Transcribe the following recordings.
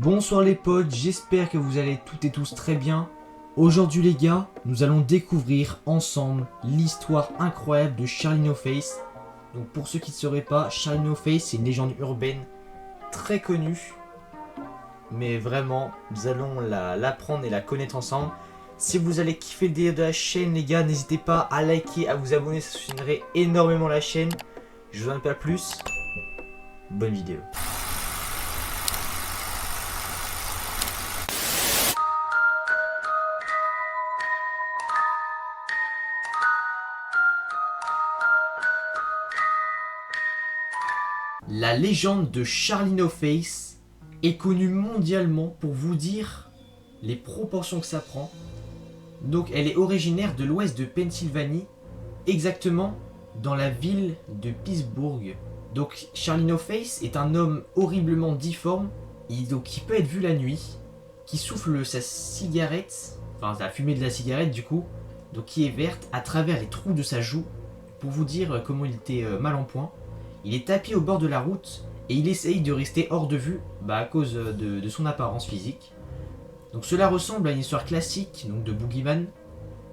Bonsoir les potes, j'espère que vous allez toutes et tous très bien. Aujourd'hui les gars, nous allons découvrir ensemble l'histoire incroyable de Charlie No Face. Donc pour ceux qui ne sauraient pas, Charlie No Face c'est une légende urbaine très connue. Mais vraiment, nous allons l'apprendre et la connaître ensemble. Si vous allez kiffer le délire de la chaîne les gars, n'hésitez pas à liker, à vous abonner, ça soutiendrait énormément la chaîne. Je vous en dis pas plus, bonne vidéo. La légende de Charlie No Face est connue mondialement pour vous dire les proportions que ça prend. Donc elle est originaire de l'ouest de Pennsylvanie, exactement dans la ville de Pittsburgh. Donc Charlie No Face est un homme horriblement difforme, qui peut être vu la nuit, qui souffle sa cigarette, enfin la fumée de la cigarette du coup, donc qui est verte à travers les trous de sa joue, pour vous dire comment il était mal en point. Il est tapis au bord de la route et il essaye de rester hors de vue à cause de son apparence physique. Donc cela ressemble à une histoire classique donc de Boogeyman,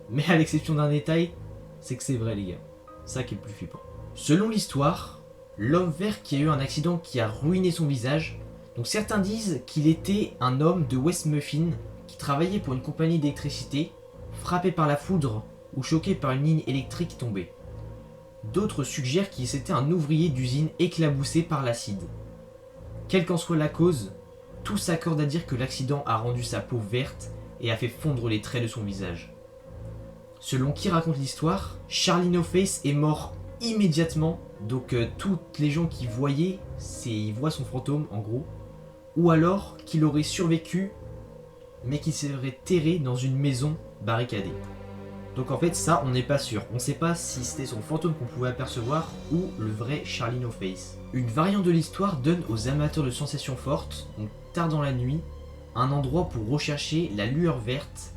mais à l'exception d'un détail, c'est que c'est vrai les gars. Ça qui est le plus flippant. Selon l'histoire, l'homme vert qui a eu un accident qui a ruiné son visage, donc certains disent qu'il était un homme de West Muffin qui travaillait pour une compagnie d'électricité, frappé par la foudre ou choqué par une ligne électrique tombée. D'autres suggèrent qu'il c'était un ouvrier d'usine éclaboussé par l'acide. Quelle qu'en soit la cause, tous s'accordent à dire que l'accident a rendu sa peau verte et a fait fondre les traits de son visage. Selon qui raconte l'histoire, Charlie No Face est mort immédiatement, donc toutes les gens qui voyaient, ils voient son fantôme en gros, ou alors qu'il aurait survécu, mais qu'il serait terré dans une maison barricadée. Donc en fait ça on n'est pas sûr, on ne sait pas si c'était son fantôme qu'on pouvait apercevoir ou le vrai Charlie No Face. Une variante de l'histoire donne aux amateurs de sensations fortes, donc tard dans la nuit, un endroit pour rechercher la lueur verte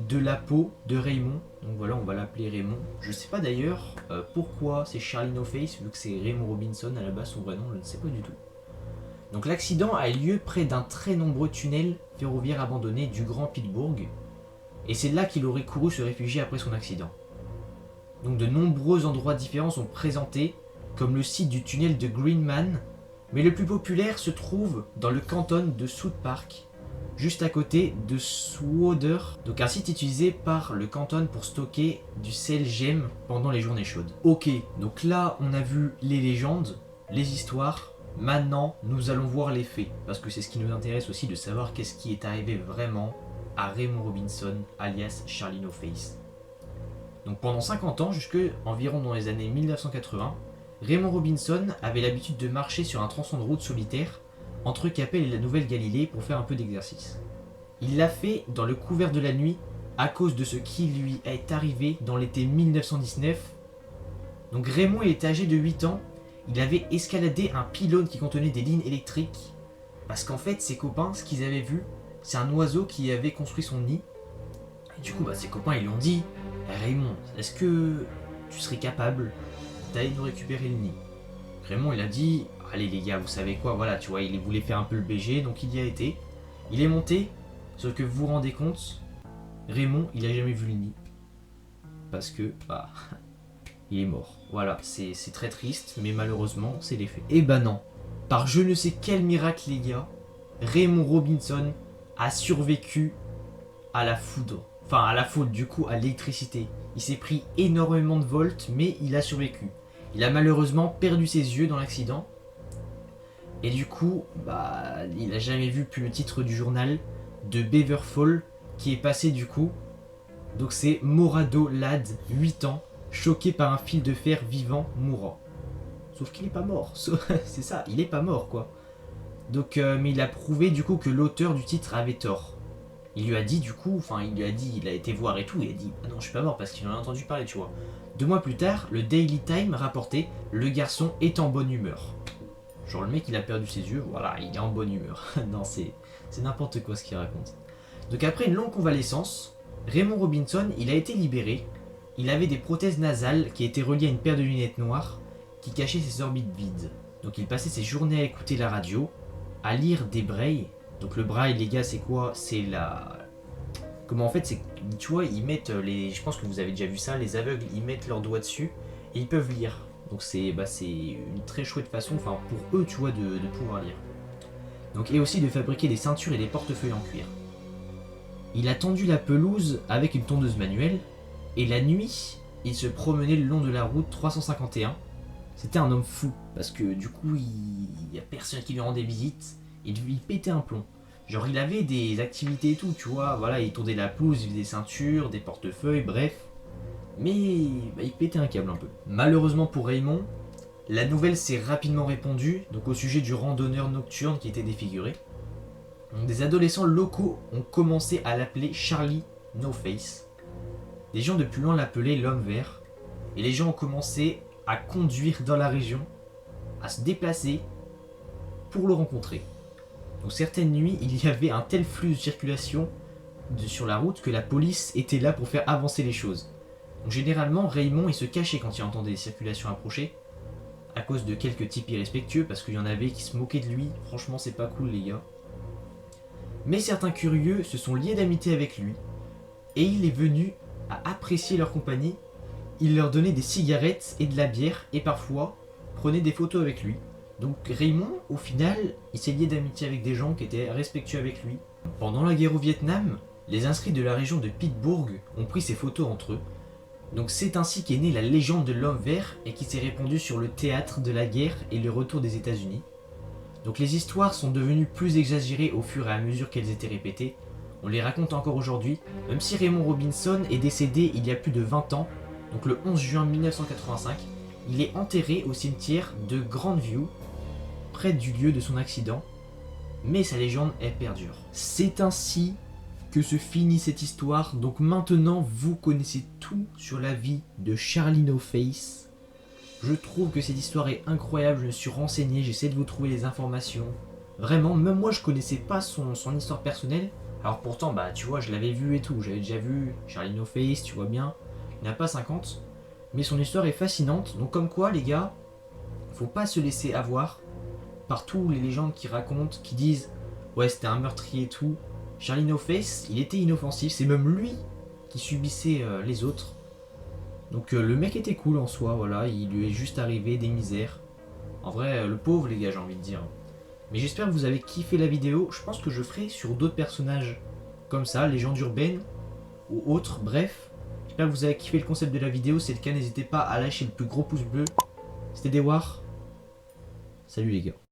de la peau de Raymond. Donc voilà, on va l'appeler Raymond. Je sais pas d'ailleurs pourquoi c'est Charlie No Face vu que c'est Raymond Robinson à la base son vrai nom, je ne sais pas du tout. Donc l'accident a eu lieu près d'un très nombreux tunnel ferroviaire abandonné du Grand Pittsburgh. Et c'est là qu'il aurait couru se réfugier après son accident. Donc de nombreux endroits différents sont présentés, comme le site du tunnel de Greenman, mais le plus populaire se trouve dans le canton de South Park, juste à côté de Swader, donc un site utilisé par le canton pour stocker du sel gemme pendant les journées chaudes. Ok, donc là on a vu les légendes, les histoires, maintenant nous allons voir les faits, parce que c'est ce qui nous intéresse aussi de savoir qu'est-ce qui est arrivé vraiment à Raymond Robinson, alias Charlie No Face. Donc pendant 50 ans, jusque environ dans les années 1980, Raymond Robinson avait l'habitude de marcher sur un tronçon de route solitaire entre Capel et la Nouvelle-Galilée pour faire un peu d'exercice. Il l'a fait dans le couvert de la nuit à cause de ce qui lui est arrivé dans l'été 1919. Donc Raymond était âgé de 8 ans, il avait escaladé un pylône qui contenait des lignes électriques parce qu'en fait ses copains, ce qu'ils avaient vu, c'est un oiseau qui avait construit son nid. Et du coup, ses copains, ils lui ont dit Raymond, est-ce que tu serais capable d'aller nous récupérer le nid? Raymond, il a dit allez les gars, vous savez quoi, voilà, tu vois, il voulait faire un peu le BG, donc il y a été. Il est monté, sauf que vous vous rendez compte, Raymond, il a jamais vu le nid. Parce que, il est mort. Voilà, c'est très triste, mais malheureusement, c'est les faits. Et non, par je ne sais quel miracle, les gars, Raymond Robinson a survécu à la foudre. Enfin, à la foudre, du coup, à l'électricité. Il s'est pris énormément de volts, mais il a survécu. Il a malheureusement perdu ses yeux dans l'accident. Et du coup, il a jamais vu plus le titre du journal de Beaver Falls, qui est passé du coup. Donc c'est Morado Lad, 8 ans, choqué par un fil de fer vivant, mourant. Sauf qu'il est pas mort. C'est ça, il est pas mort, quoi. Donc, mais il a prouvé du coup que l'auteur du titre avait tort. Il lui a dit du coup, il a été voir et tout, il a dit ah non je suis pas mort parce qu'il en a entendu parler tu vois. 2 mois plus tard, le Daily Time rapportait le garçon est en bonne humeur. Genre le mec il a perdu ses yeux, voilà il est en bonne humeur. Non c'est n'importe quoi ce qu'il raconte. Donc après une longue convalescence, Raymond Robinson il a été libéré. Il avait des prothèses nasales qui étaient reliées à une paire de lunettes noires qui cachaient ses orbites vides. Donc il passait ses journées à écouter la radio, à lire des brailles Donc le braille, les gars, c'est quoi? C'est la... Comment en fait, c'est... Tu vois, ils mettent les... Je pense que vous avez déjà vu ça, les aveugles, ils mettent leurs doigts dessus et ils peuvent lire. Donc c'est une très chouette façon, enfin pour eux, tu vois, de pouvoir lire. Donc, et aussi de fabriquer des ceintures et des portefeuilles en cuir. Il a tendu la pelouse avec une tondeuse manuelle, et la nuit, il se promenait le long de la route 351. C'était un homme fou, parce que du coup, il y a personne qui lui rendait visite, il pétait un plomb. Genre, il avait des activités et tout, tu vois, voilà, il tondait la pelouse, il faisait des ceintures, des portefeuilles, bref. Mais il pétait un câble un peu. Malheureusement pour Raymond, la nouvelle s'est rapidement répandue, donc au sujet du randonneur nocturne qui était défiguré. Donc, des adolescents locaux ont commencé à l'appeler Charlie No Face. Des gens de plus loin l'appelaient l'homme vert. Et les gens ont commencé à conduire dans la région, à se déplacer pour le rencontrer. Donc certaines nuits, il y avait un tel flux de circulation sur la route que la police était là pour faire avancer les choses. Donc généralement, Raymond il se cachait quand il entendait des circulations approcher, à cause de quelques types irrespectueux, parce qu'il y en avait qui se moquaient de lui. Franchement, c'est pas cool, les gars. Mais certains curieux se sont liés d'amitié avec lui, et il est venu à apprécier leur compagnie. Il leur donnait des cigarettes et de la bière, et parfois prenait des photos avec lui. Donc Raymond, au final, il s'est lié d'amitié avec des gens qui étaient respectueux avec lui. Pendant la guerre au Vietnam, les inscrits de la région de Pittsburgh ont pris ces photos entre eux. Donc c'est ainsi qu'est née la légende de l'homme vert et qui s'est répandue sur le théâtre de la guerre et le retour des États-Unis. Donc les histoires sont devenues plus exagérées au fur et à mesure qu'elles étaient répétées. On les raconte encore aujourd'hui, même si Raymond Robinson est décédé il y a plus de 20 ans, donc le 11 juin 1985, il est enterré au cimetière de Grandview, près du lieu de son accident, mais sa légende elle perdure. C'est ainsi que se finit cette histoire, donc maintenant vous connaissez tout sur la vie de Charlie No Face. Je trouve que cette histoire est incroyable, je me suis renseigné, j'essaie de vous trouver les informations. Vraiment, même moi je connaissais pas son histoire personnelle, alors pourtant bah tu vois je l'avais vu et tout, j'avais déjà vu Charlie No Face, tu vois bien, il n'y en a pas 50, mais son histoire est fascinante, donc comme quoi les gars, faut pas se laisser avoir par tous les légendes qui racontent, qui disent ouais c'était un meurtrier et tout. Charlie No Face, il était inoffensif, c'est même lui qui subissait les autres. Donc le mec était cool en soi, voilà, il lui est juste arrivé des misères. En vrai, le pauvre les gars, j'ai envie de dire. Mais j'espère que vous avez kiffé la vidéo, je pense que je ferai sur d'autres personnages comme ça, légendes urbaines ou autres, bref. J'espère que vous avez kiffé le concept de la vidéo, si c'est le cas, n'hésitez pas à lâcher le plus gros pouce bleu. C'était Dewar, salut les gars.